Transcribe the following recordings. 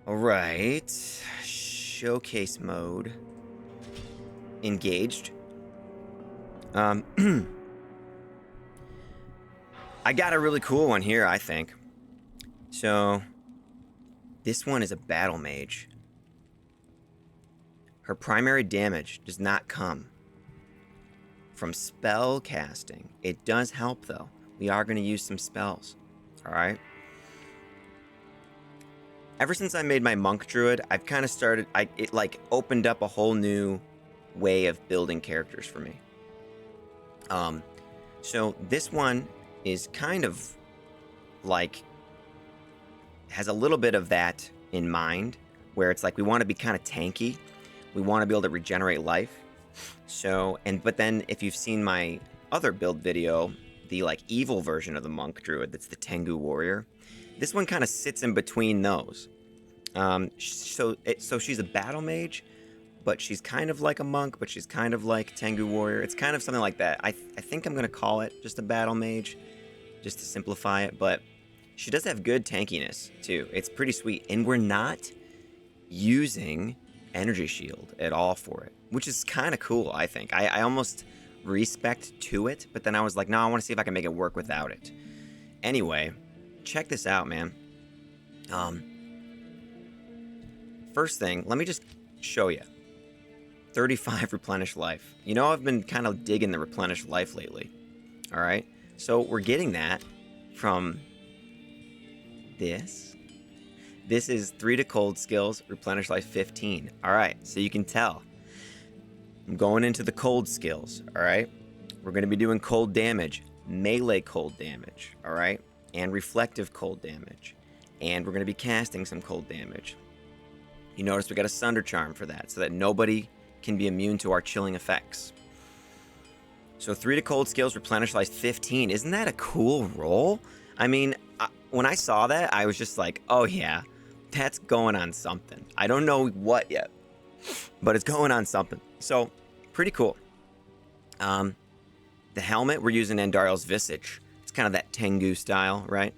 Alright. Showcase mode. Engaged. I got a really cool one here, I think. So, this one is a battle mage. Her primary damage does not come from spell casting. It does help, though. We are going to use some spells. Alright? Ever since I made my monk druid, I've kind of started... It, like, opened up a whole new way of building characters for me. So this one is kind of like... has a little bit of that in mind, where it's like we want to be kind of tanky. We want to be able to regenerate life. So, but then if you've seen my other build video, the like evil version of the monk druid, that's the Tengu warrior. This one kind of sits in between those. So she's a battle mage, but she's kind of like a monk, but she's kind of like Tengu warrior. It's kind of something like that. I think I'm gonna call it just a battle mage, just to simplify it. But she does have good tankiness too. It's pretty sweet, and we're not using energy shield at all for it, which is kind of cool. I think I almost respect to it, but then I was like, no, I want to see if I can make it work without it. Anyway, check this out, man. First thing, let me just show you. 35 replenish life. You know, I've been kind of digging the replenish life lately. All right, so we're getting that from this. This is 3 to cold skills, replenish life 15. All right, so you can tell. I'm going into the cold skills, all right? We're going to be doing cold damage, melee cold damage, all right? And reflective cold damage. And we're going to be casting some cold damage. You notice we got a Sunder Charm for that, so that nobody can be immune to our chilling effects. So 3 to cold skills, replenish life 15. Isn't that a cool roll? I mean, when I saw that, I was just like, oh yeah, that's going on something. I don't know what yet, but it's going on something. So, pretty cool. The helmet, we're using Andariel's Visage. It's kind of that Tengu style, right?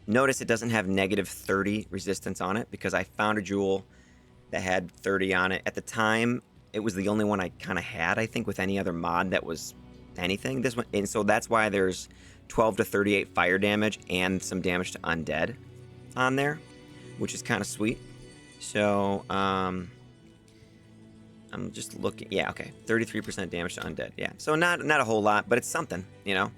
Notice it doesn't have negative 30 resistance on it, because I found a jewel that had 30 on it. At the time, it was the only one I kind of had, I think, with any other mod that was anything. This one, and so that's why there's 12 to 38 fire damage and some damage to undead on there, which is kind of sweet. So, I'm just looking. Yeah, okay. 33% damage to undead. Yeah, so not a whole lot, but it's something, you know.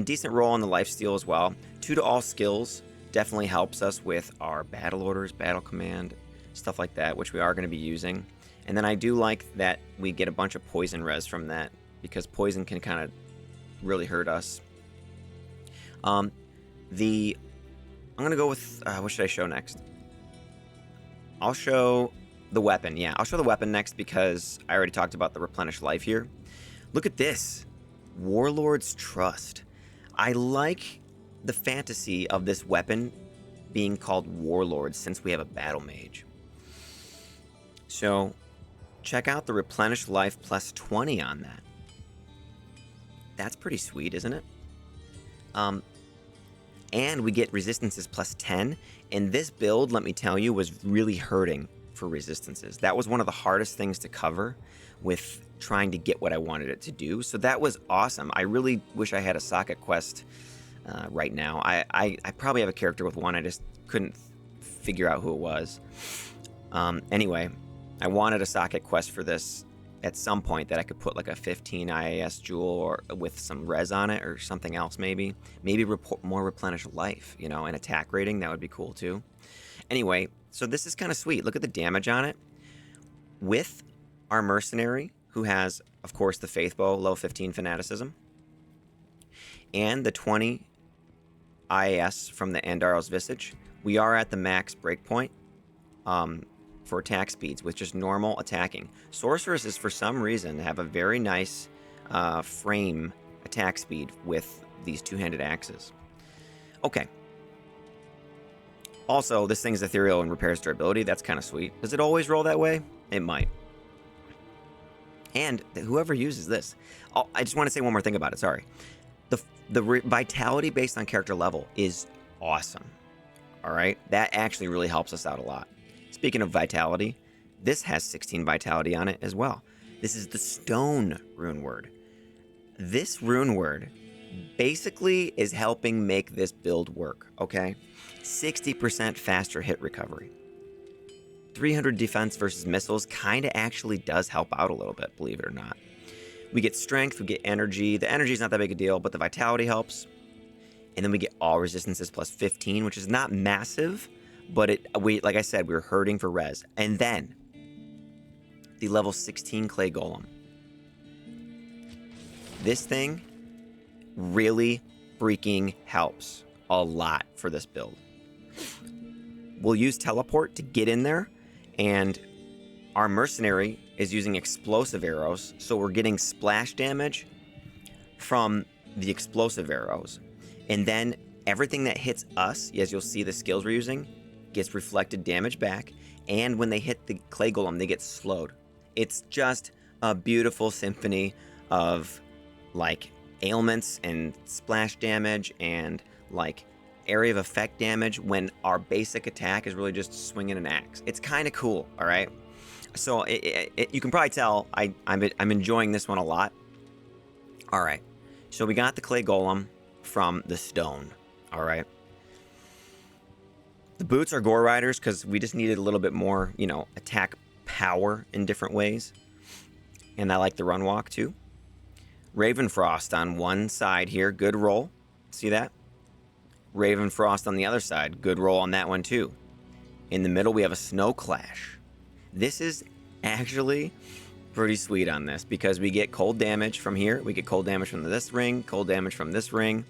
Decent roll on the lifesteal as well. 2 to all skills definitely helps us with our battle orders, battle command, stuff like that, which we are going to be using. And then I do like that we get a bunch of poison res from that, because poison can kind of really hurt us. I'm going to go with, what should I show next? I'll show the weapon. Yeah, I'll show the weapon next, because I already talked about the replenish life here. Look at this. Warlord's Trust. I like the fantasy of this weapon being called Warlord, since we have a battle mage. So, check out the replenish life plus 20 on that. That's pretty sweet, isn't it? And we get resistances plus 10. And this build, let me tell you, was really hurting for resistances. That was one of the hardest things to cover with trying to get what I wanted it to do. So that was awesome. I really wish I had a socket quest right now. I probably have a character with one. I just couldn't figure out who it was. Anyway, I wanted a socket quest for this at some point that I could put like a 15 IAS jewel or with some res on it or something else maybe. Maybe more replenish life, you know, and attack rating. That would be cool too. Anyway, so this is kind of sweet. Look at the damage on it. With our mercenary, who has, of course, the Faith Bow, level 15 fanaticism, and the 20 IAS from the Andariel's Visage, we are at the max breakpoint for attack speeds with just normal attacking. Sorceresses, for some reason, have a very nice frame attack speed with these two-handed axes. Okay. Also, this thing's ethereal and repairs durability. That's kind of sweet. Does it always roll that way? It might. And whoever uses this... I just want to say one more thing about it. Sorry. The vitality based on character level is awesome. All right, that actually really helps us out a lot. Speaking of vitality, this has 16 vitality on it as well. This is the stone rune word. This rune word basically is helping make this build work, okay? 60% faster hit recovery. 300 defense versus missiles kind of actually does help out a little bit, believe it or not. We get strength, we get energy. The energy is not that big a deal, but the vitality helps. And then we get all resistances plus 15, which is not massive, but like I said, we were hurting for res. And then the level 16 clay golem. This thing really freaking helps a lot for this build. We'll use teleport to get in there, and our mercenary is using explosive arrows, so we're getting splash damage from the explosive arrows. And then everything that hits us, as you'll see the skills we're using, gets reflected damage back, and when they hit the clay golem, they get slowed. It's just a beautiful symphony of like ailments and splash damage and like area of effect damage when our basic attack is really just swinging an axe. It's kind of cool, all right? So you can probably tell I'm enjoying this one a lot. All right, so we got the clay golem from the stone, all right? The boots are gore riders because we just needed a little bit more, you know, attack power in different ways. And I like the run walk too. Ravenfrost on one side here, good roll. See that? Ravenfrost on the other side, good roll on that one too. In the middle we have a snow clash. This is actually pretty sweet on this because we get cold damage from here, we get cold damage from this ring, cold damage from this ring,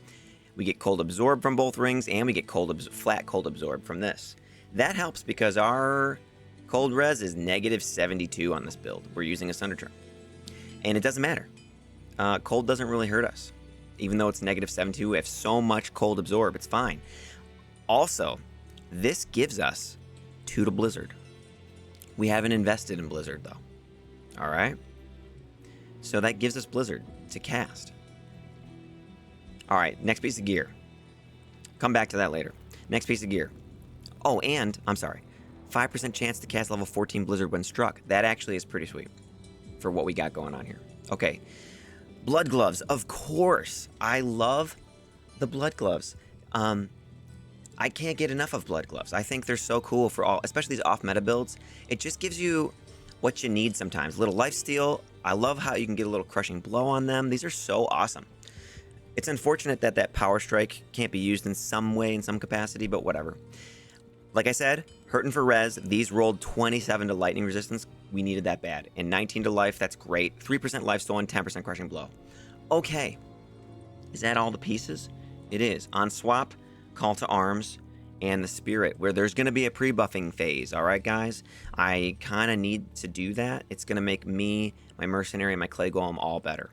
we get cold absorb from both rings, and we get flat cold absorb from this. That helps because our cold res is negative 72 on this build. We're using a Sunder Charm. And it doesn't matter. Cold doesn't really hurt us. Even though it's negative 72, we have so much cold absorb, it's fine. Also, this gives us 2 to Blizzard. We haven't invested in Blizzard though. All right? So that gives us Blizzard to cast. All right, next piece of gear. Come back to that later. Next piece of gear. Oh, and, I'm sorry, 5% chance to cast level 14 Blizzard when struck. That actually is pretty sweet for what we got going on here. Okay, blood gloves, of course. I love the blood gloves. I can't get enough of blood gloves. I think they're so cool for all, especially these off-meta builds. It just gives you what you need sometimes. A little lifesteal. I love how you can get a little crushing blow on them. These are so awesome. It's unfortunate that that power strike can't be used in some way, in some capacity, but whatever. Like I said, hurting for res. These rolled 27 to lightning resistance. We needed that bad. And 19 to life, that's great. 3% life stolen, 10% crushing blow. Okay. Is that all the pieces? It is. On swap, call to arms, and the spirit, where there's going to be a pre-buffing phase. All right, guys? I kind of need to do that. It's going to make me, my mercenary, and my clay golem all better.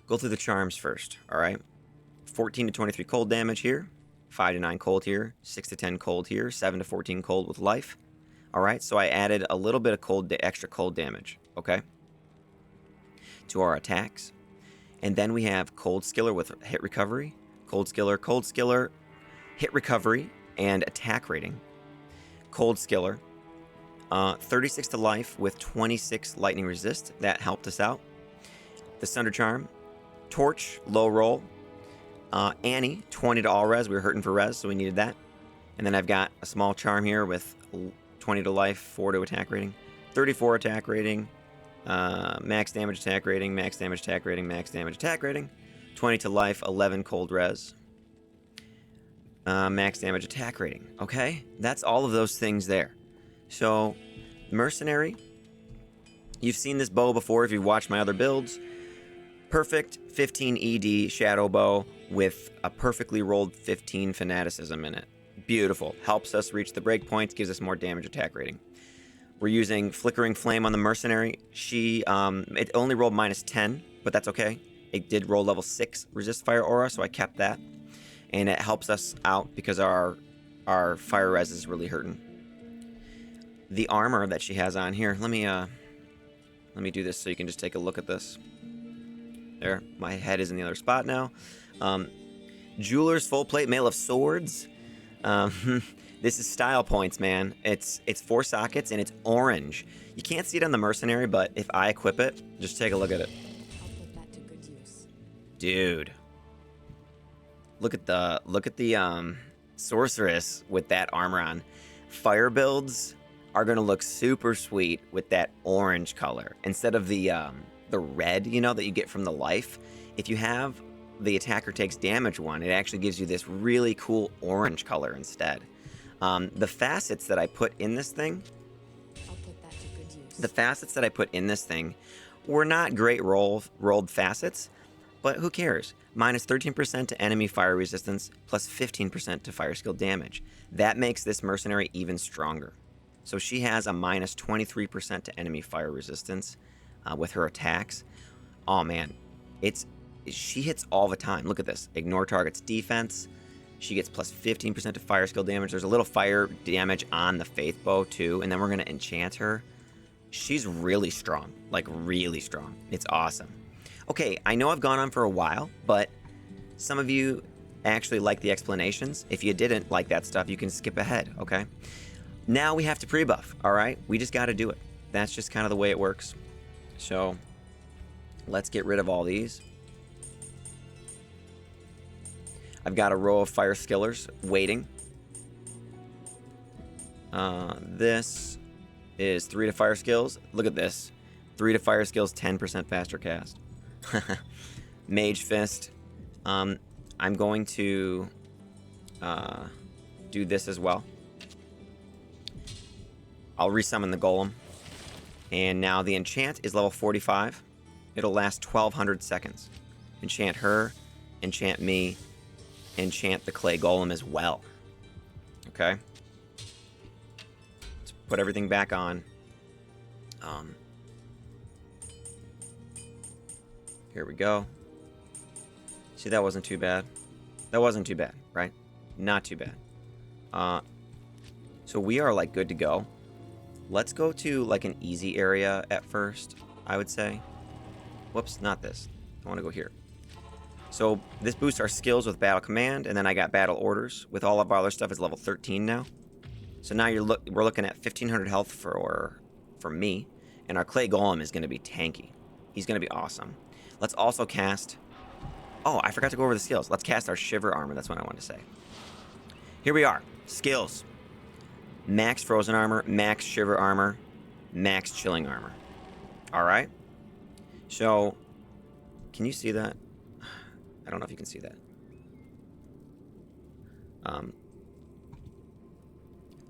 Go through the charms first, all right? 14 to 23 cold damage here, 5 to 9 cold here, 6 to 10 cold here, 7 to 14 cold with life. All right, so I added a little bit of extra cold damage, okay, to our attacks. And then we have cold skiller with hit recovery, cold skiller, hit recovery, and attack rating. Cold skiller, 36 to life with 26 lightning resist. That helped us out. The Sunder Charm, Torch, low roll. Annie, 20 to all res. We were hurting for res, so we needed that. And then I've got a small charm here with 20 to life, 4 to attack rating, 34 attack rating, max damage attack rating, max damage attack rating, max damage attack rating, 20 to life, 11 cold res, max damage attack rating. Okay, that's all of those things there. So, mercenary, you've seen this bow before if you've watched my other builds. Perfect 15 ED shadow bow with a perfectly rolled 15 fanaticism in it. Beautiful. Helps us reach the breakpoints, gives us more damage attack rating. We're using Flickering Flame on the mercenary. It only rolled -10, but that's okay. It did roll level 6 resist fire aura, so I kept that. And it helps us out because our fire res is really hurting. The armor that she has on here, let me do this so you can just take a look at this. There, my head is in the other spot now. Jeweler's full plate mail of swords. This is style points, man. It's 4 sockets and it's orange. You can't see it on the mercenary, but if I equip it, just take a look at it. I'll put that to good use. Dude. Look at the sorceress with that armor on. Fire builds are gonna look super sweet with that orange color instead of the red, you know, that you get from the life. If you have the attacker takes damage one, it actually gives you this really cool orange color instead. The facets that I put in this thing, I'll put that to good use. the facets that I put in this thing were not great rolled facets, but who cares? Minus 13% to enemy fire resistance, plus 15% to fire skill damage. That makes this mercenary even stronger. So she has a minus 23% to enemy fire resistance with her attacks. Oh man, she hits all the time. Look at this. Ignore target's defense. She gets plus 15% to fire skill damage. There's a little fire damage on the Faith Bow too, and then we're gonna enchant her. She's really strong, like really strong. It's awesome. Okay, I know I've gone on for a while, but some of you actually like the explanations. If you didn't like that stuff, you can skip ahead, okay? Now we have to pre-buff, all right? We just got to do it. That's just kind of the way it works. So let's get rid of all these. I've got a row of fire skillers waiting. This is 3 to fire skills. Look at this. 3 to fire skills, 10% faster cast. Mage Fist. I'm going to do this as well. I'll resummon the golem. And now the enchant is level 45. It'll last 1200 seconds. Enchant her, enchant me, enchant the clay golem as well. Okay? Let's put everything back on. Here we go. See, that wasn't too bad. That wasn't too bad, right? Not too bad. So we are like good to go. Let's go to like an easy area at first, I would say. Whoops, not this. I want to go here. So this boosts our skills with battle command, and then I got battle orders. With all of our other stuff is level 13 now. So now we're looking at 1500 health for me, and our clay golem is going to be tanky. He's going to be awesome. Let's also cast... Oh, I forgot to go over the skills. Let's cast our shiver armor. That's what I wanted to say. Here we are. Skills. Max frozen armor, max shiver armor, max chilling armor. Alright. So, can you see that? I don't know if you can see that.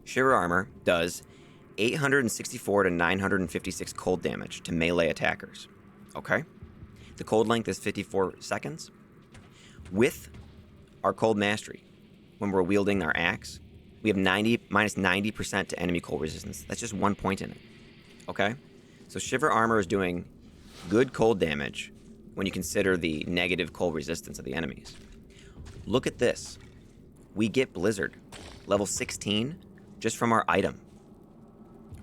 Shiver armor does 864 to 956 cold damage to melee attackers. Okay? The cold length is 54 seconds. With our cold mastery, when we're wielding our axe, we have minus 90% to enemy cold resistance. That's just 1 point in it. Okay? So shiver armor is doing good cold damage when you consider the negative cold resistance of the enemies. Look at this. We get Blizzard, level 16, just from our item,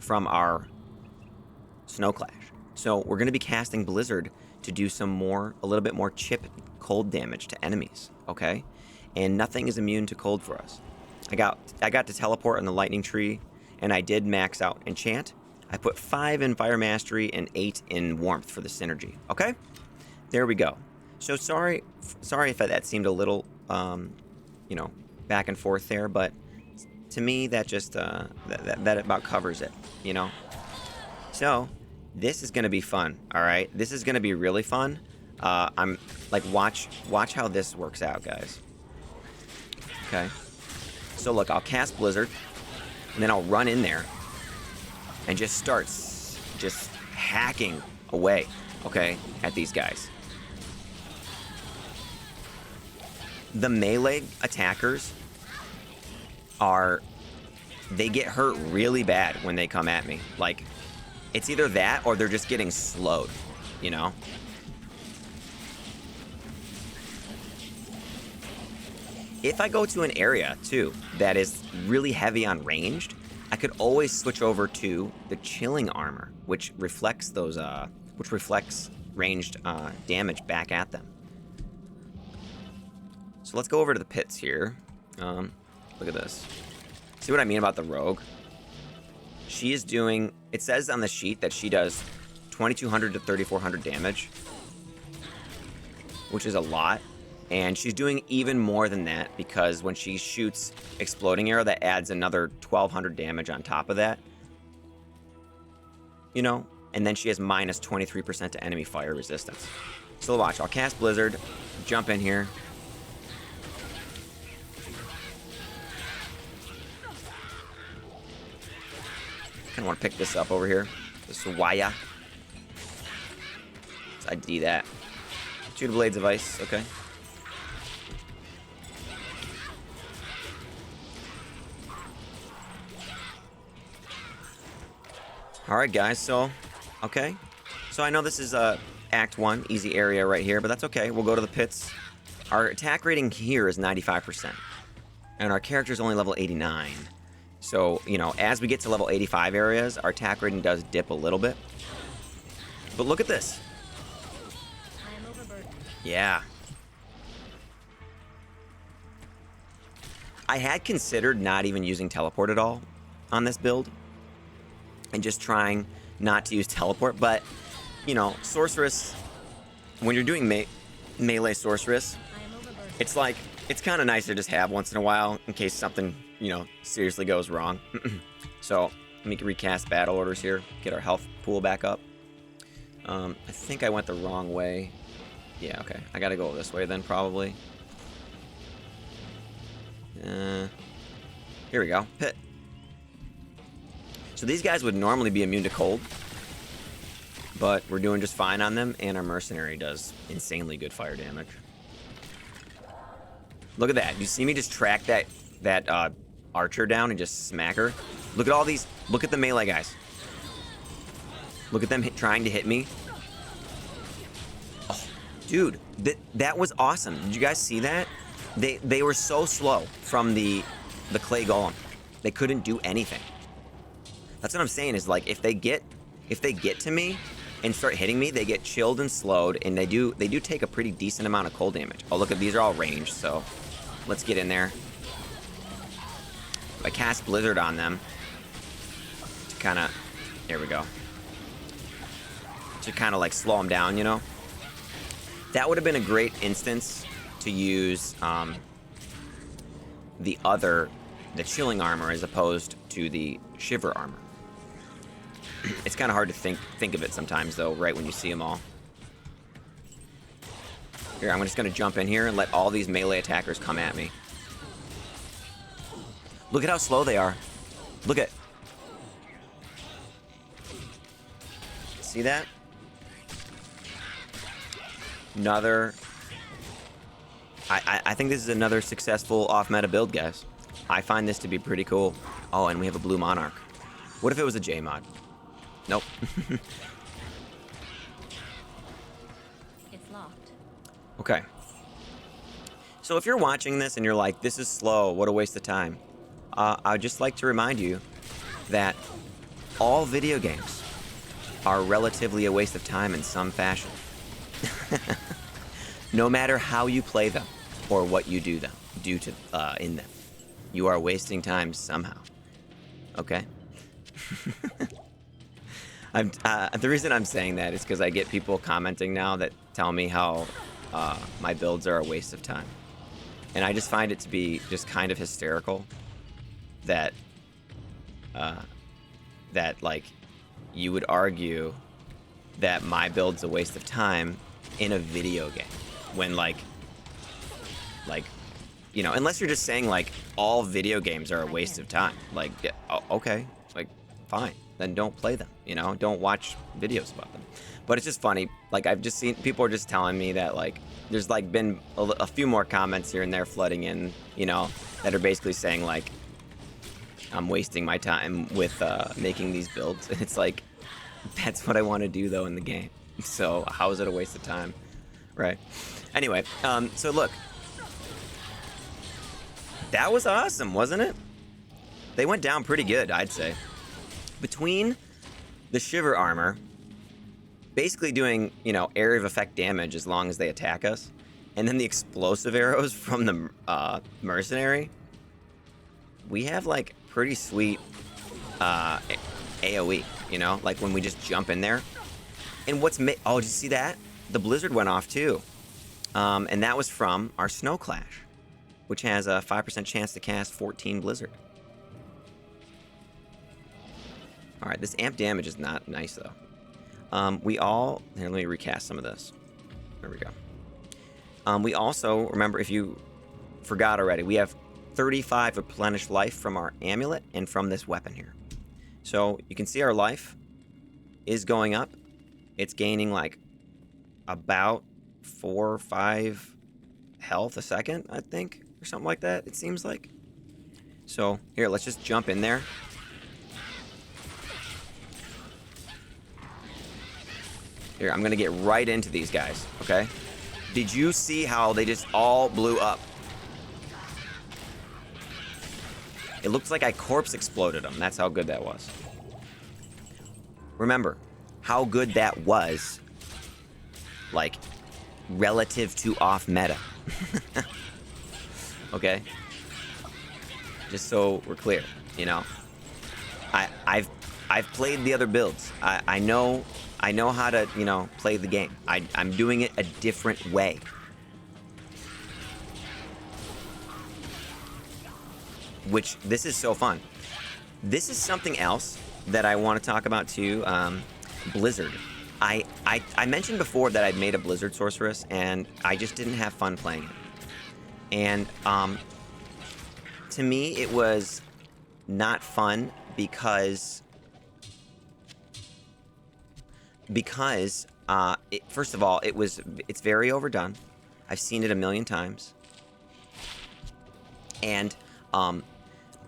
from our Snow Clash. So we're going to be casting Blizzard to do a little bit more chip cold damage to enemies, okay? And nothing is immune to cold for us. I got to teleport on the lightning tree, and I did max out enchant. I put 5 in fire mastery and 8 in warmth for the synergy, okay? There we go. So sorry if that seemed a little, back and forth there, but to me that just that about covers it, you know. So this is gonna be fun. All right, this is gonna be really fun. I'm like watch how this works out, guys. Okay. So look, I'll cast Blizzard, and then I'll run in there and just start hacking away, okay, at these guys. The melee attackers they get hurt really bad when they come at me. Like, it's either that or they're just getting slowed, you know? If I go to an area, too, that is really heavy on ranged, I could always switch over to the chilling armor, which reflects ranged damage back at them. So let's go over to the pits here. Look at this. See what I mean about the rogue? She is doing, it says on the sheet that she does 2,200 to 3,400 damage, which is a lot. And she's doing even more than that because when she shoots exploding arrow, that adds another 1,200 damage on top of that. You know? And then she has minus 23% to enemy fire resistance. So watch, I'll cast Blizzard, jump in here. Kind of want to pick this up over here. This Waya. So I D that. 2 blades of ice, okay. Alright guys, so, okay. So I know this is Act 1, easy area right here, but that's okay. We'll go to the pits. Our attack rating here is 95%. And our character is only level 89. So, you know, as we get to level 85 areas, our attack rating does dip a little bit. But look at this. I am overburdened. Yeah. I had considered not even using teleport at all on this build. And just trying not to use teleport. But, you know, sorceress, when you're doing melee sorceress, it's like, it's kind of nice to just have once in a while in case something, you know, seriously goes wrong. So, let me recast battle orders here, get our health pool back up. I think I went the wrong way. Yeah, okay. I gotta go this way then, probably. Here we go. Pit. So these guys would normally be immune to cold. But we're doing just fine on them, and our mercenary does insanely good fire damage. Look at that. You see me just track that archer down and just smack her? Look at all these. Look at the melee guys. Look at them trying to hit me. Oh, dude, that was awesome. Did you guys see that? They were so slow from the clay golem. They couldn't do anything. That's what I'm saying is, like, if they get to me and start hitting me, they get chilled and slowed, and they do take a pretty decent amount of cold damage. Oh, look at these are all ranged, so let's get in there. I cast Blizzard on them to kind of, there we go, to kind of like slow them down, you know. That would have been a great instance to use the chilling armor as opposed to the shiver armor. It's kind of hard to think of it sometimes, though, right when you see them all. Here, I'm just going to jump in here and let all these melee attackers come at me. Look at how slow they are. Look at... See that? Another... I think this is another successful off-meta build, guys. I find this to be pretty cool. Oh, and we have a blue monarch. What if it was a J mod? Nope. It's locked. Okay. So if you're watching this and you're like, this is slow, what a waste of time. I'd just like to remind you that all video games are relatively a waste of time in some fashion. No matter how you play them or what you do in them. You are wasting time somehow. Okay? The reason I'm saying that is because I get people commenting now that tell me how my builds are a waste of time. And I just find it to be just kind of hysterical that like you would argue that my build's a waste of time in a video game when like you know, unless you're just saying like all video games are a waste of time. Like, yeah, okay, like fine, then don't play them. You know, don't watch videos about them. But it's just funny. Like I've just seen people are just telling me that like there's like been a few more comments here and there flooding in, you know, that are basically saying like I'm wasting my time with making these builds. And it's like that's what I want to do though in the game. So how is it a waste of time, right? Anyway, so look. That was awesome, wasn't it? They went down pretty good, I'd say. Between the shiver armor, basically doing, you know, area of effect damage as long as they attack us, and then the explosive arrows from the mercenary, we have like pretty sweet AoE, you know, like when we just jump in there. And oh, did you see that? The blizzard went off too. And that was from our Snow Clash, which has a 5% chance to cast 14 blizzard. All right, this amp damage is not nice though. Here, let me recast some of this. There we go. We also, remember, if you forgot already, we have 35 replenished life from our amulet and from this weapon here. So you can see our life is going up. It's gaining like about 4 or 5 health a second, I think, or something like that, it seems like. So here, let's just jump in there. Here, I'm gonna get right into these guys, okay? Did you see how they just all blew up? It looks like I corpse exploded them. That's how good that was. Remember, how good that was, like, relative to off meta. Okay? Just so we're clear, you know? I've played the other builds. I know how to, you know, play the game. I'm doing it a different way. Which, this is so fun. This is something else that I want to talk about too. Blizzard. I mentioned before that I'd made a Blizzard sorceress, and I just didn't have fun playing it. And to me, it was not fun because first of all, it's very overdone. I've seen it a million times, and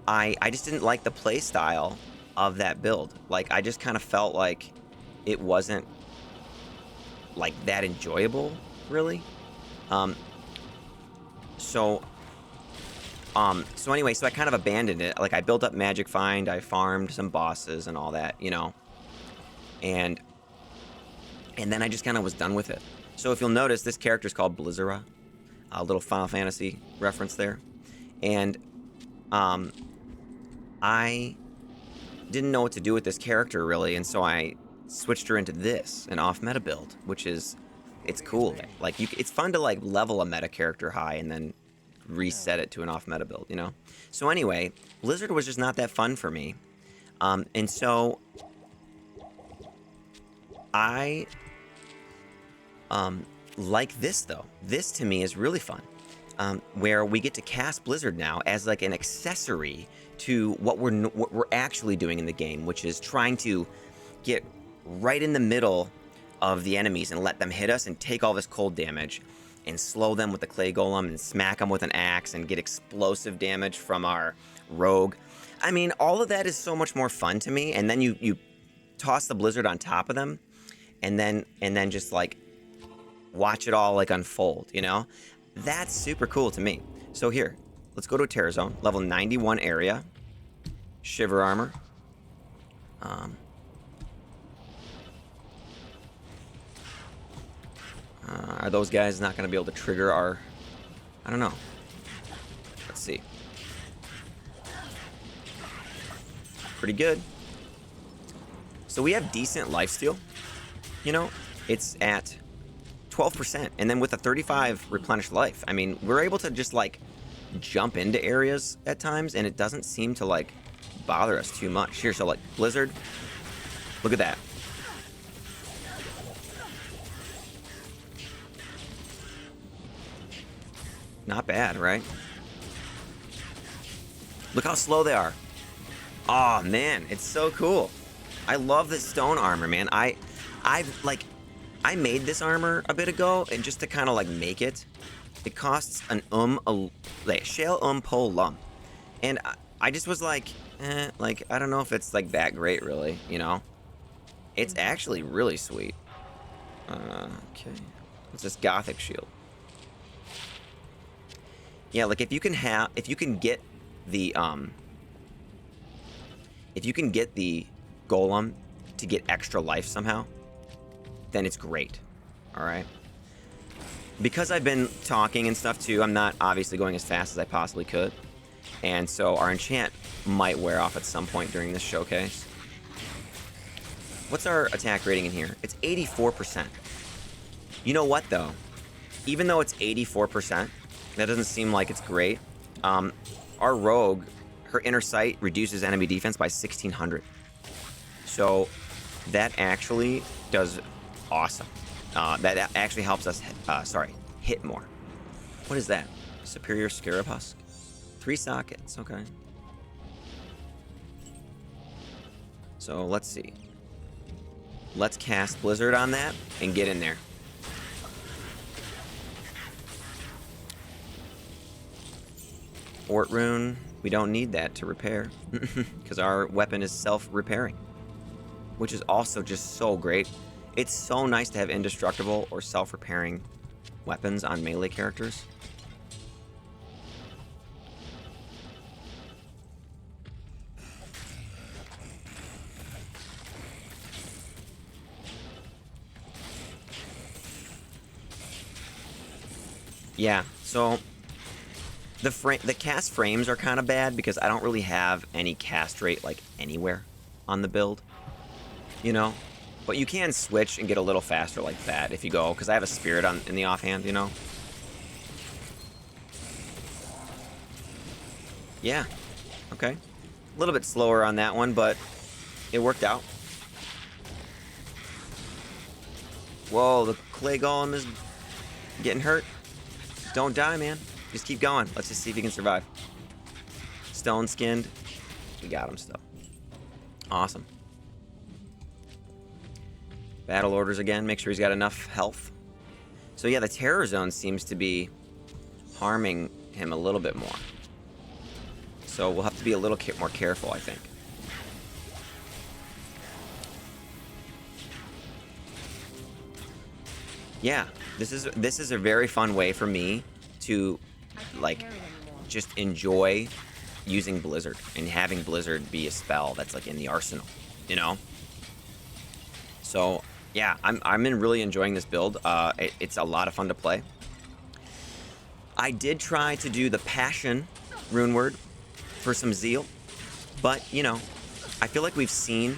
I just didn't like the play style of that build. Like, I just kind of felt like it wasn't like that enjoyable, really. So anyway, so I kind of abandoned it. Like, I built up Magic Find, I farmed some bosses and all that, you know, and then I just kind of was done with it. So if you'll notice, this character is called Blizzera, a little Final Fantasy reference there, and I didn't know what to do with this character really, and so I switched her into this, an off-meta build, which is, it's cool. Like, it's fun to like level a meta character high and then reset it to an off-meta build, you know? So anyway, Blizzard was just not that fun for me. And so I like this though. This to me is really fun. Where we get to cast Blizzard now as like an accessory to what we're actually doing in the game, which is trying to get right in the middle of the enemies and let them hit us and take all this cold damage and slow them with the clay golem and smack them with an axe and get explosive damage from our rogue. I mean, all of that is so much more fun to me. And then you toss the Blizzard on top of them and then just like watch it all like unfold, you know? That's super cool to me. So here, let's go to a Terror Zone, level 91 area, shiver armor. Are those guys not going to be able to trigger our... I don't know. Let's see. Pretty good. So we have decent lifesteal. You know, it's at 12%. And then with a 35 replenished life, I mean, we're able to just, like, jump into areas at times, and it doesn't seem to, like, bother us too much. Here, so, like, Blizzard. Look at that. Not bad, right? Look how slow they are. Oh man, it's so cool. I love this stone armor, man. I made this armor a bit ago, and just to kind of like make it, it costs an shell po lum, and I just was like, like I don't know if it's like that great, really, you know. It's actually really sweet. Okay, it's this gothic shield. Yeah, like if you can get the golem to get extra life somehow, then it's great. All right. Because I've been talking and stuff too, I'm not obviously going as fast as I possibly could. And so our enchant might wear off at some point during this showcase. What's our attack rating in here? It's 84%. You know what, though? Even though it's 84%, that doesn't seem like it's great. Our rogue, her inner sight reduces enemy defense by 1,600. So that actually does awesome. That actually helps us, hit more. What is that? Superior Scarab Husk? 3 sockets, okay. So let's see. Let's cast Blizzard on that and get in there. Fort Rune, we don't need that to repair because our weapon is self-repairing, which is also just so great. It's so nice to have indestructible or self-repairing weapons on melee characters. Yeah, so the cast frames are kind of bad because I don't really have any cast rate like anywhere on the build, you know? But you can switch and get a little faster like that if you go, because I have a spirit in the offhand, you know? Yeah, okay. A little bit slower on that one, but it worked out. Whoa, the clay golem is getting hurt. Don't die, man. Just keep going. Let's just see if he can survive. Stone skinned. We got him still. Awesome. Battle orders again. Make sure he's got enough health. So yeah, the terror zone seems to be harming him a little bit more. So we'll have to be a little more careful, I think. Yeah, this is a very fun way for me to like just enjoy using Blizzard and having Blizzard be a spell that's like in the arsenal, you know? So yeah, I'm really enjoying this build. It's a lot of fun to play. I did try to do the Passion rune word for some zeal, but you know, I feel like we've seen.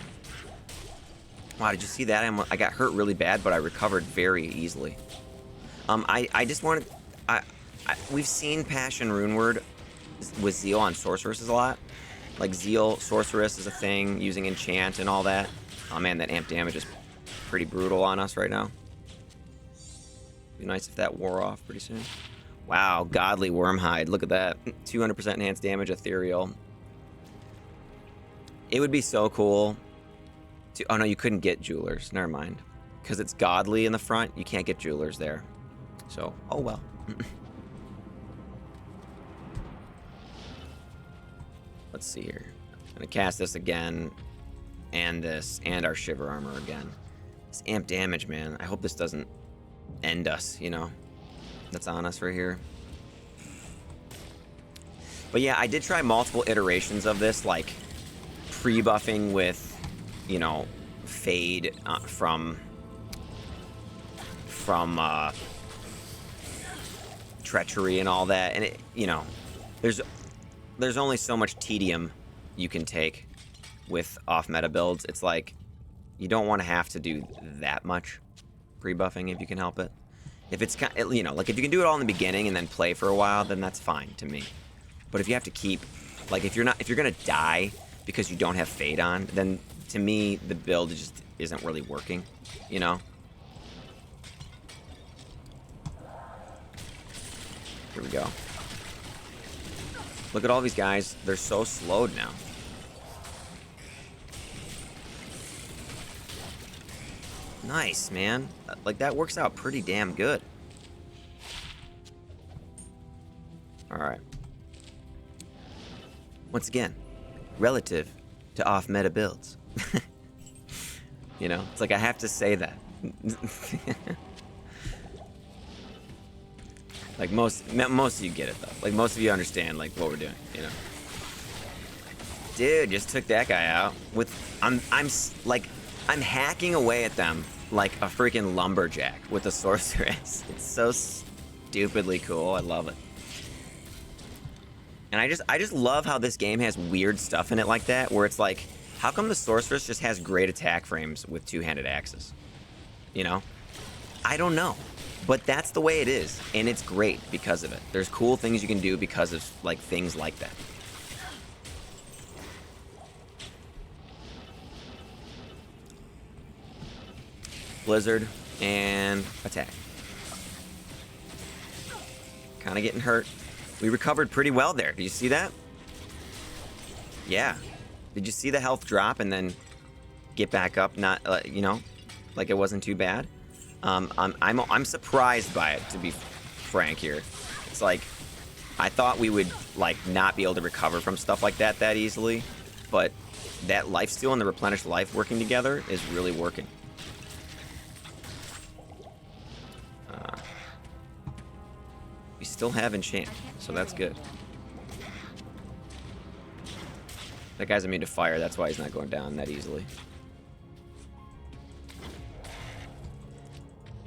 Wow, did you see that? I got hurt really bad, but I recovered very easily. I just wanted. We've seen Passion rune word with zeal on sorceresses a lot. Like zeal sorceress is a thing using enchant and all that. Oh man, that amp damage is pretty brutal on us right now. Be nice if that wore off pretty soon. Wow, godly wormhide. Look at that. 200% enhanced damage, ethereal. It would be so cool to... Oh no, you couldn't get jewelers. Never mind. Because it's godly in the front, you can't get jewelers there. So, oh well. Let's see here. I'm gonna cast this again, and this, and our shiver armor again. This amp damage, man. I hope this doesn't end us, you know? That's on us right here. But yeah, I did try multiple iterations of this, like pre-buffing with, you know, fade from treachery and all that, and it, you know, there's only so much tedium you can take with off-meta builds. It's like you don't want to have to do that much pre-buffing if you can help it. If it's kind, you know, like if you can do it all in the beginning and then play for a while, then that's fine to me. But if you have to keep, like if you're gonna die because you don't have fade on, then to me the build just isn't really working, you know. Here we go. Look at all these guys. They're so slowed now. Nice, man. Like, that works out pretty damn good. Alright. Once again, relative to off-meta builds. You know? It's like I have to say that. Like, most of you get it, though. Like, most of you understand, like, what we're doing, you know? Dude, just took that guy out with... I'm hacking away at them like a freaking lumberjack with a sorceress. It's so stupidly cool. I love it. And I just love how this game has weird stuff in it like that, where it's like, how come the sorceress just has great attack frames with two-handed axes? You know? I don't know. But that's the way it is, and it's great because of it. There's cool things you can do because of like things like that. Blizzard and attack. Kind of getting hurt. We recovered pretty well there. Did you see that? Yeah. Did you see the health drop and then get back up? Not, you know, like it wasn't too bad. I'm surprised by it, to be frank here. It's like, I thought we would like not be able to recover from stuff like that easily, but that lifesteal and the replenished life working together is really working. We still have enchant, so that's good. That guy's immune to fire, that's why he's not going down that easily.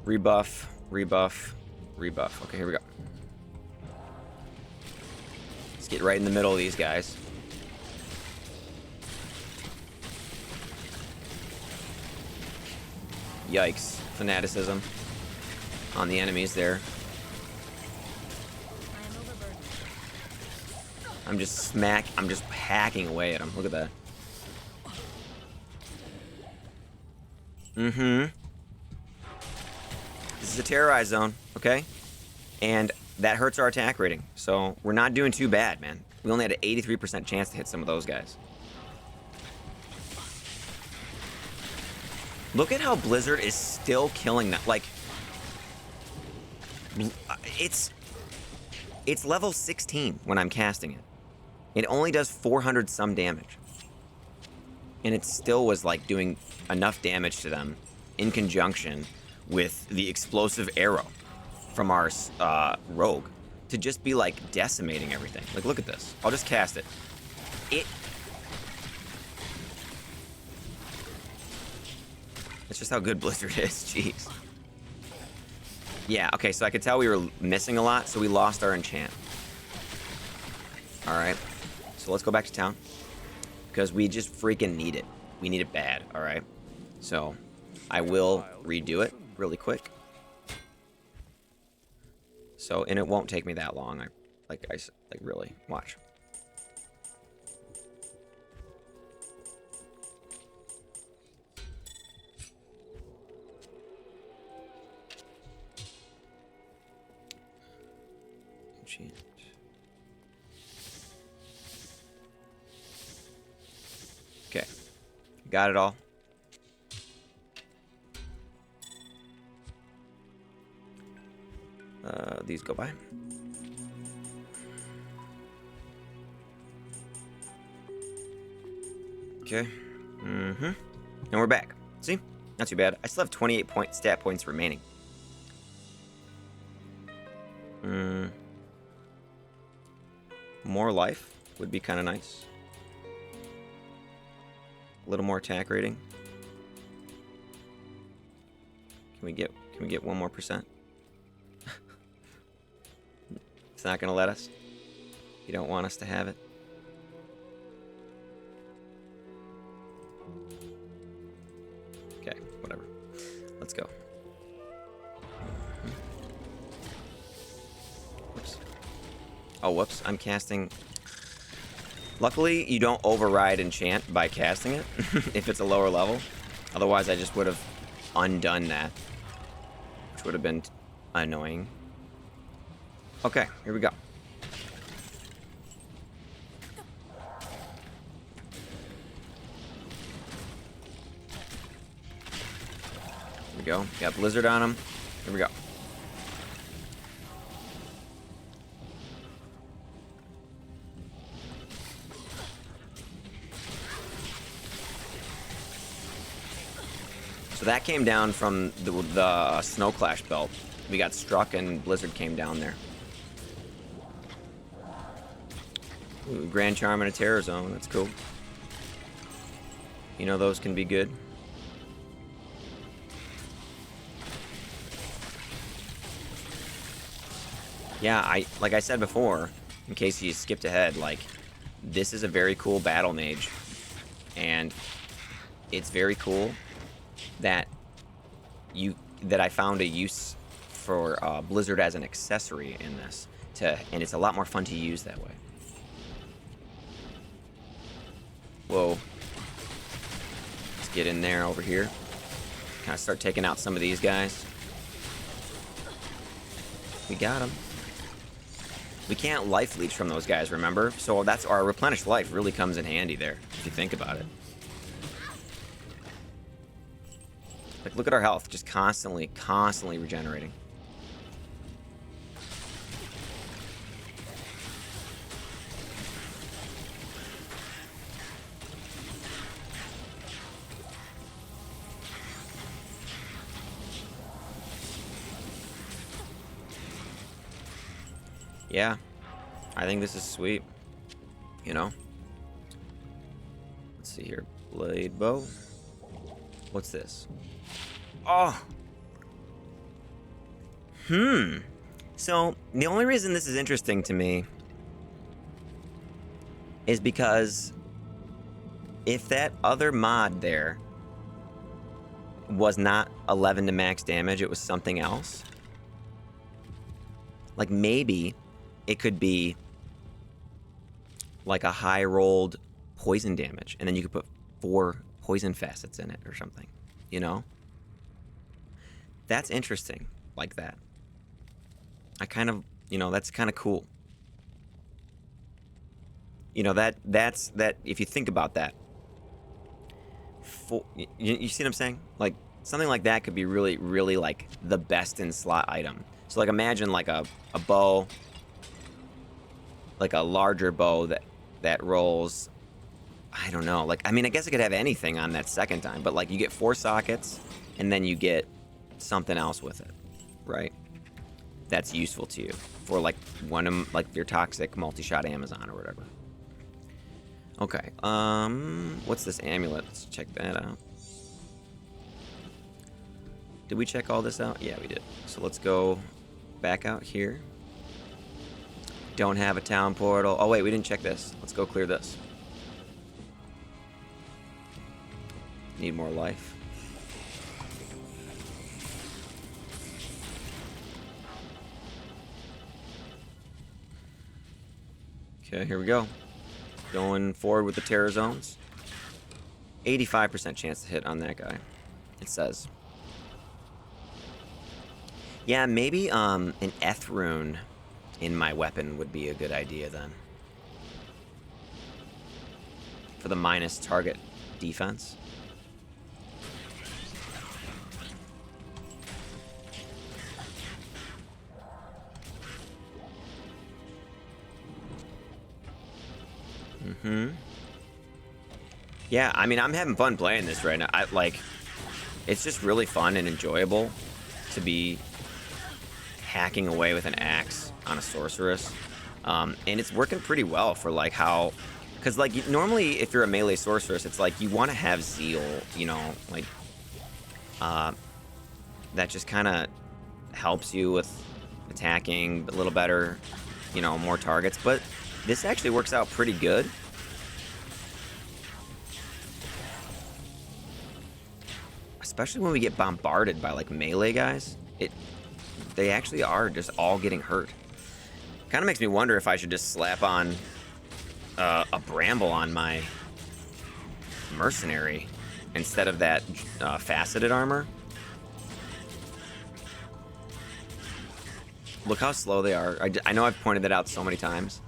Rebuff, rebuff, rebuff. Okay, here we go. Let's get right in the middle of these guys. Yikes. Fanaticism on the enemies there. I'm just hacking away at him. Look at that. This is a terrorized zone, okay? And that hurts our attack rating. So we're not doing too bad, man. We only had an 83% chance to hit some of those guys. Look at how Blizzard is still killing that. Like, it's level 16 when I'm casting it. It only does 400 some damage. And it still was like doing enough damage to them in conjunction with the explosive arrow from our rogue to just be like decimating everything. Like, look at this. I'll just cast it. That's just how good Blizzard is. Jeez. Yeah, okay, so I could tell we were missing a lot, so we lost our enchant. Alright. So let's go back to town. Because we just freaking need it. We need it bad, alright? So, I will redo it really quick. So, and it won't take me that long. Like really. Watch. Enchant. Okay. Got it all. These go by. Okay. And we're back. See? Not too bad. I still have 28 stat points remaining. More life would be kind of nice. A little more attack rating. Can we get 1 more %? It's not gonna let us. You don't want us to have it. Okay, whatever. Let's go. Whoops. Oh, whoops. I'm casting. Luckily, you don't override enchant by casting it if it's a lower level. Otherwise, I just would have undone that, which would have been annoying. Okay, here we go. Here we go. Got Blizzard on him. Here we go. So that came down from the Snow Clash belt. We got struck and Blizzard came down there. Ooh, Grand Charm and a Terror Zone. That's cool. You know those can be good. Yeah, like I said before, in case you skipped ahead, like, this is a very cool battle mage. And it's very cool that I found a use for Blizzard as an accessory in this, and it's a lot more fun to use that way. Whoa. Let's get in there over here. Kind of start taking out some of these guys. We got them. We can't life leech from those guys, remember? So that's our replenished life really comes in handy there, if you think about it. Like, look at our health, just constantly regenerating. Yeah, I think this is sweet, you know? Let's see here. Blade bow. What's this? Oh! So, the only reason this is interesting to me is because if that other mod there was not 11 to max damage, it was something else. Like, maybe it could be like a high rolled poison damage, and then you could put 4 poison facets in it or something, you know? That's interesting, like that. I kind of, you know, that's kind of cool. You know, that's if you think about that. You see what I'm saying? Like, something like that could be really, really, like, the best in slot item. So, like, imagine, like, a bow, like a larger bow that rolls, I don't know, like, I mean, I guess it could have anything on that second time, but, like, you get 4 sockets, and then you get something else with it, right? That's useful to you for, like, like, your toxic multi-shot Amazon or whatever. Okay, what's this amulet? Let's check that out. Did we check all this out? Yeah, we did. So let's go back out here. Don't have a town portal. Oh, wait, we didn't check this. Let's go clear this. Need more life. Okay, here we go. Going forward with the terror zones. 85% chance to hit on that guy, it says. Yeah, maybe an Eth rune in my weapon would be a good idea then. For the minus target defense. Yeah, I mean, I'm having fun playing this right now. It's just really fun and enjoyable to be hacking away with an axe on a sorceress. And it's working pretty well for, like, how... Because, like, normally, if you're a melee sorceress, it's like you want to have zeal, you know, like... that just kind of helps you with attacking a little better, you know, more targets. But this actually works out pretty good. Especially when we get bombarded by, like, melee guys. They actually are just all getting hurt. Kind of makes me wonder if I should just slap on a bramble on my mercenary instead of that faceted armor. Look how slow they are. I know I've pointed that out so many times.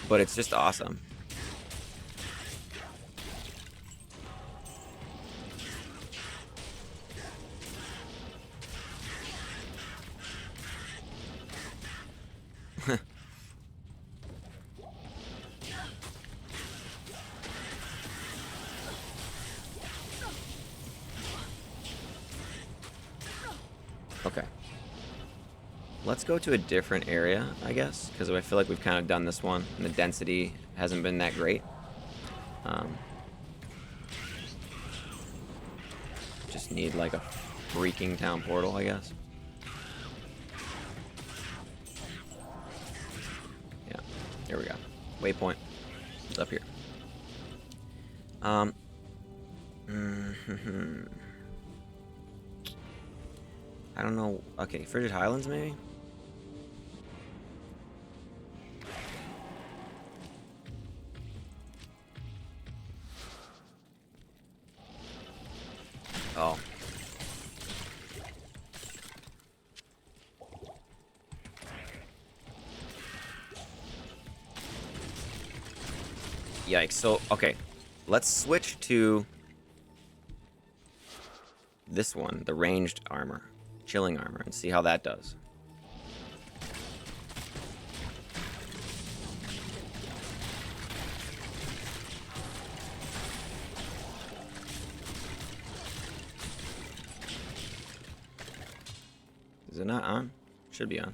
But it's just awesome. Okay. Let's go to a different area, I guess, because I feel like we've kind of done this one, and the density hasn't been that great. Just need, like, a freaking town portal, I guess. Here we go. Waypoint. It's up here. I don't know. Okay, Frigid Highlands maybe? Oh. Yikes. So, okay. Let's switch to this one, the ranged armor, chilling armor, and see how that does. Is it not on? Should be on.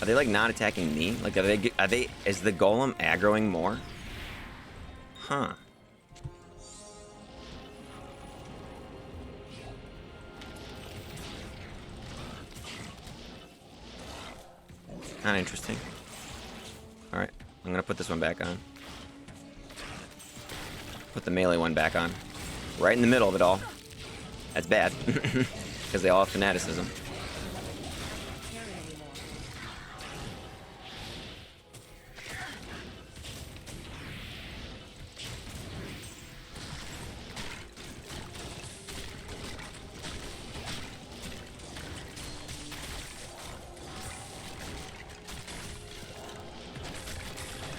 Are they like not attacking me? Like are they is the golem aggroing more? Huh. Kinda interesting. Alright, I'm gonna put this one back on. Put the melee one back on. Right in the middle of it all. That's bad. Because they all have fanaticism.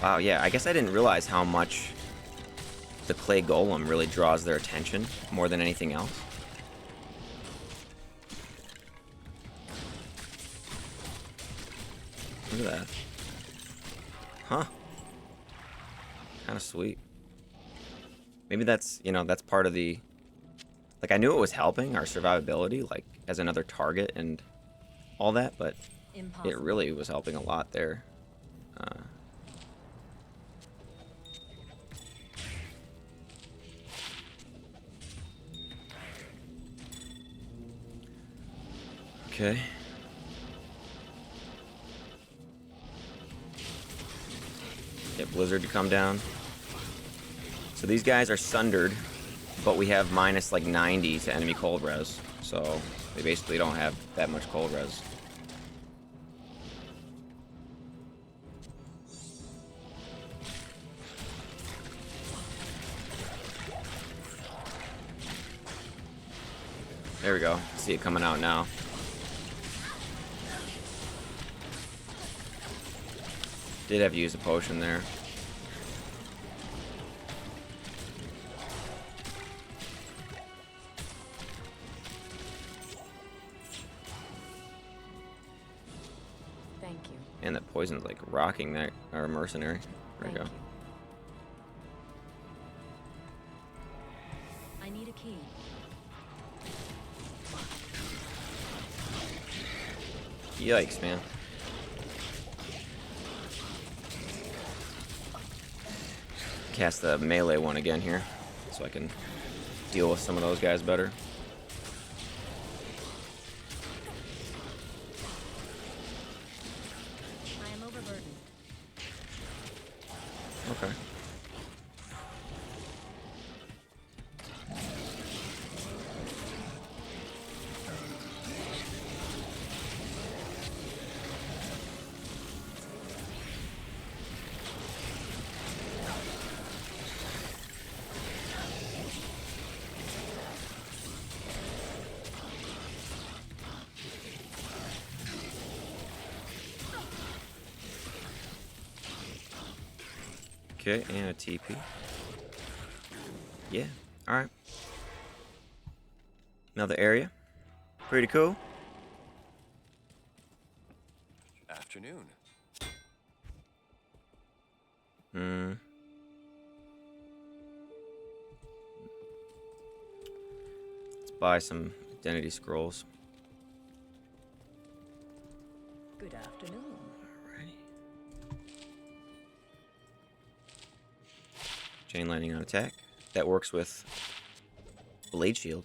Wow, yeah, I guess I didn't realize how much the clay golem really draws their attention more than anything else. Look at that. Huh. Kind of sweet. Maybe that's, you know, that's part of the... Like, I knew it was helping our survivability, like, as another target and all that, but it really was helping a lot there. Okay. Get Blizzard to come down. So these guys are sundered, but we have minus like 90 to enemy cold res. So they basically don't have that much cold res. There we go. See it coming out now. Did have to use a potion there. Thank you. And that poison's like rocking that our mercenary. There we go. I need a key. Yikes, man. Cast the melee one again here, so I can deal with some of those guys better. I am overburdened. Okay. Okay, and a TP. Yeah, alright. Another area. Pretty cool. Afternoon. Let's buy some identity scrolls. Good afternoon. Chain lightning on attack. That works with Blade Shield.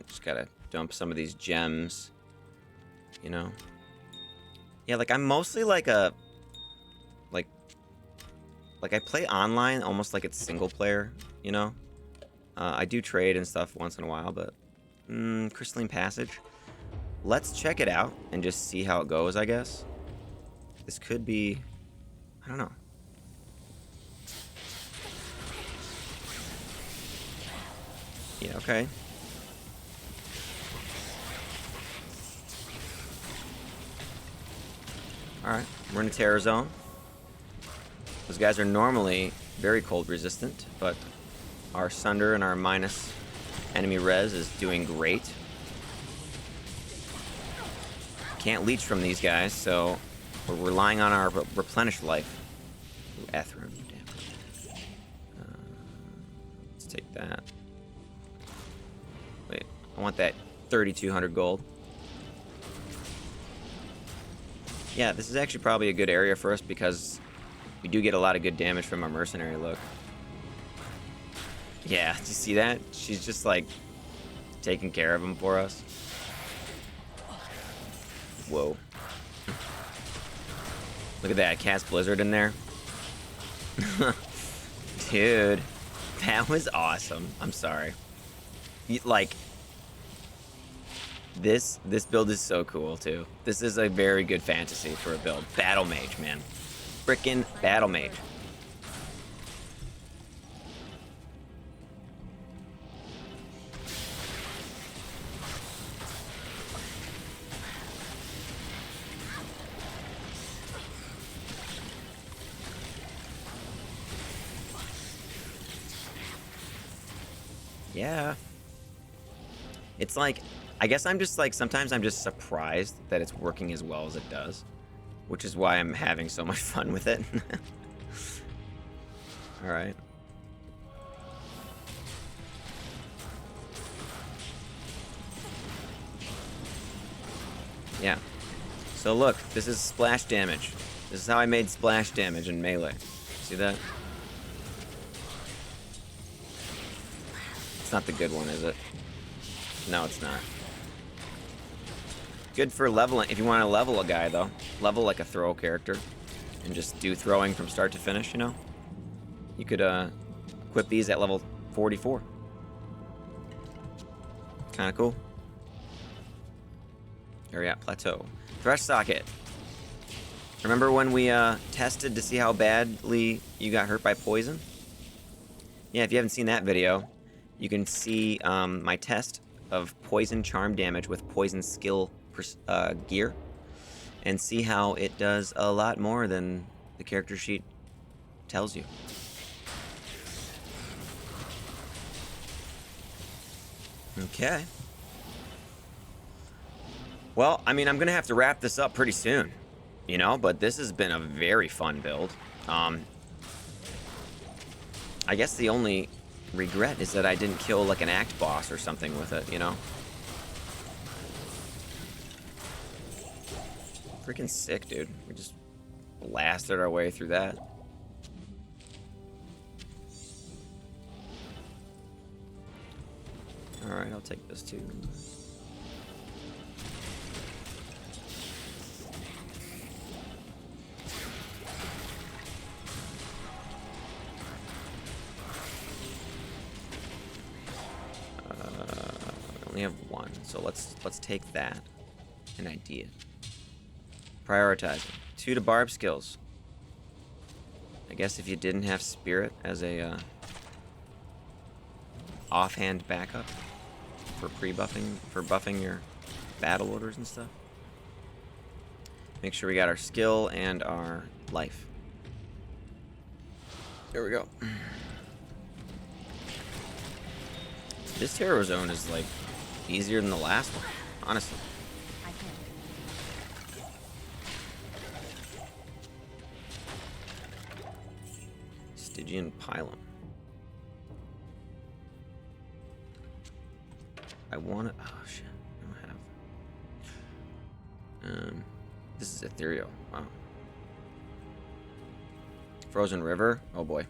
Just gotta dump some of these gems, you know? Yeah, like, I'm mostly like a... Like, I play online almost like it's single player, you know? I do trade and stuff once in a while, but... Crystalline Passage? Let's check it out and just see how it goes, I guess. This could be... I don't know. Yeah, okay. Alright, we're in a terror zone. Those guys are normally very cold resistant, but our Sunder and our minus enemy res is doing great. Can't leech from these guys, so we're relying on our replenished life. Ooh, Ethrune, damn. Let's take that. Wait, I want that 3,200 gold. Yeah, this is actually probably a good area for us because we do get a lot of good damage from our mercenary look. Yeah, do you see that? She's just like taking care of him for us. Whoa. Look at that, cast Blizzard in there. Dude, that was awesome. I'm sorry. Like, this build is so cool too. This is a very good fantasy for a build. Battle Mage, man. Frickin' Battle Mage. Yeah. It's like, I guess I'm just like, sometimes I'm just surprised that it's working as well as it does, which is why I'm having so much fun with it. Alright. Yeah. So look, this is splash damage. This is how I made splash damage in melee. See that? It's not the good one, is it? No, it's not. Good for leveling. If you want to level a guy, though. Level like a throw character. And just do throwing from start to finish, you know? You could equip these at level 44. Kind of cool. Area Plateau. Thresh Socket. Remember when we tested to see how badly you got hurt by poison? Yeah, if you haven't seen that video, you can see my test of poison charm damage with poison skill gear, and see how it does a lot more than the character sheet tells you. Okay. Well, I mean, I'm gonna have to wrap this up pretty soon, you know, but this has been a very fun build. I guess the only regret is that I didn't kill like an act boss or something with it, you know? Freaking sick, dude. We just blasted our way through that. Alright, I'll take this too. We only have one, so let's take that. An idea. Prioritizing. 2 to barb skills. I guess if you didn't have spirit as a offhand backup for pre-buffing, for buffing your battle orders and stuff. Make sure we got our skill and our life. There we go. This terror zone is like easier than the last one, honestly. Stygian Pylon. I want to. Oh shit! I don't have. This is ethereal. Wow. Frozen River. Oh boy.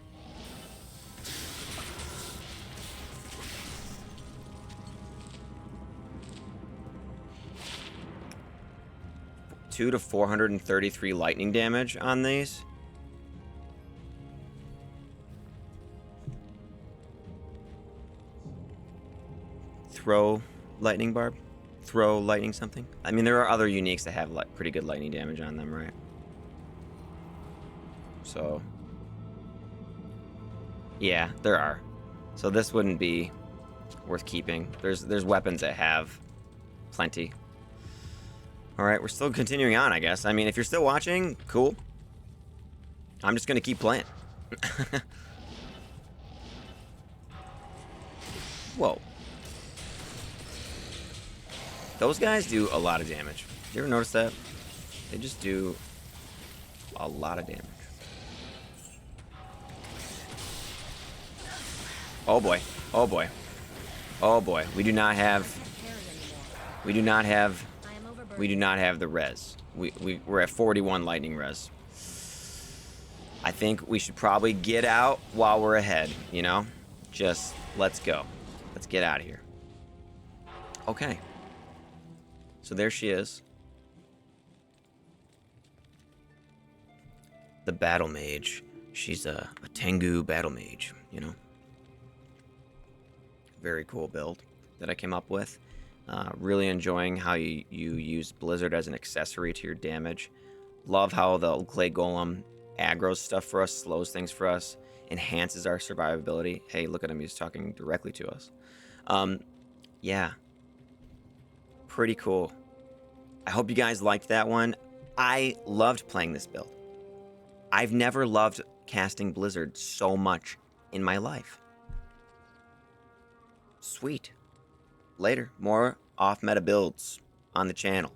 to 433 lightning damage on these. Throw lightning barb. Throw lightning something. I mean, there are other uniques that have pretty good lightning damage on them, right? So, yeah, there are. So this wouldn't be worth keeping. There's weapons that have plenty. All right, we're still continuing on, I guess. I mean, if you're still watching, cool. I'm just gonna keep playing. Whoa. Those guys do a lot of damage. You ever notice that? They just do a lot of damage. Oh boy. Oh boy. Oh boy. We do not have the res. We're at 41 lightning res. I think we should probably get out while we're ahead, you know? Just let's go. Let's get out of here. Okay. So there she is. The battle mage. She's a Tengu battle mage, you know? Very cool build that I came up with. Really enjoying how you use Blizzard as an accessory to your damage. Love how the Clay Golem aggroes stuff for us, slows things for us, enhances our survivability. Hey, look at him, he's talking directly to us. Yeah. Pretty cool. I hope you guys liked that one. I loved playing this build. I've never loved casting Blizzard so much in my life. Sweet. Later, more off-meta builds on the channel.